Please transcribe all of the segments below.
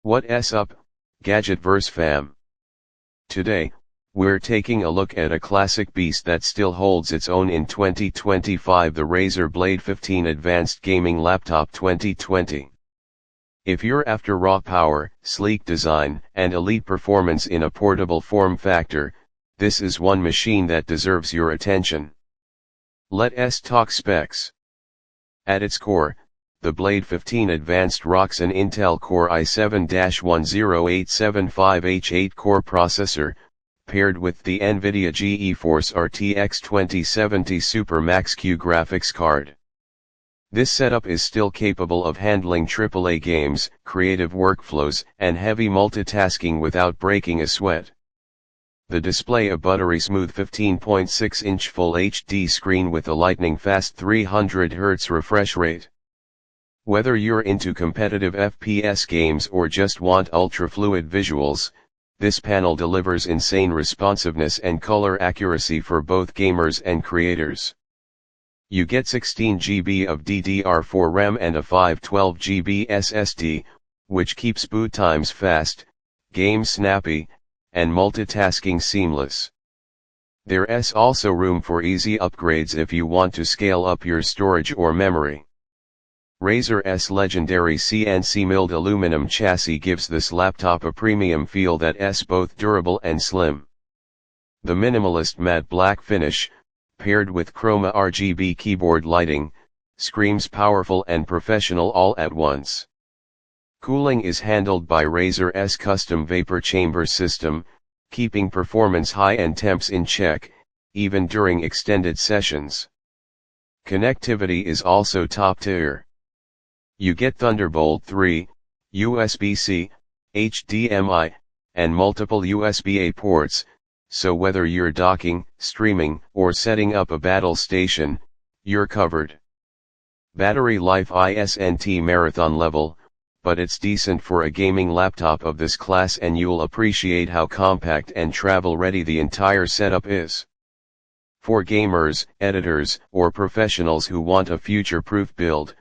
What's up, Gadgetverse fam? Today, we're taking a look at a classic beast that still holds its own in 2025, the Razer Blade 15 Advanced Gaming Laptop 2020. If you're after raw power, sleek design, and elite performance in a portable form factor, this is one machine that deserves your attention. Let's talk specs. At its core, the Blade 15 Advanced rocks an Intel Core i7-10875H 8-core processor, paired with the NVIDIA GeForce RTX 2070 Super Max-Q graphics card. This setup is still capable of handling AAA games, creative workflows, and heavy multitasking without breaking a sweat. The display, a buttery-smooth 15.6-inch Full HD screen with a lightning-fast 300Hz refresh rate. Whether you're into competitive FPS games or just want ultra-fluid visuals, this panel delivers insane responsiveness and color accuracy for both gamers and creators. You get 16 GB of DDR4 RAM and a 512 GB SSD, which keeps boot times fast, games snappy, and multitasking seamless. There's also room for easy upgrades if you want to scale up your storage or memory. Razer's legendary CNC milled aluminum chassis gives this laptop a premium feel that's both durable and slim. The minimalist matte black finish, paired with Chroma RGB keyboard lighting, screams powerful and professional all at once. Cooling is handled by Razer's custom vapor chamber system, keeping performance high and temps in check, even during extended sessions. Connectivity is also top tier. You get Thunderbolt 3, USB-C, HDMI, and multiple USB-A ports, so whether you're docking, streaming, or setting up a battle station, you're covered. Battery life isn't marathon level, but it's decent for a gaming laptop of this class, and you'll appreciate how compact and travel-ready the entire setup is. For gamers, editors, or professionals who want a future-proof build,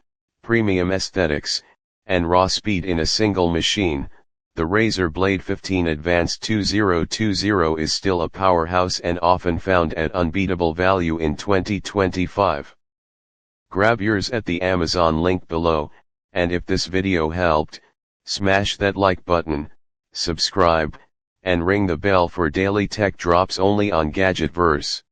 premium aesthetics, and raw speed in a single machine, the Razer Blade 15 Advanced 2020 is still a powerhouse and often found at unbeatable value in 2025. Grab yours at the Amazon link below, and if this video helped, smash that like button, subscribe, and ring the bell for daily tech drops only on Gadgetverse.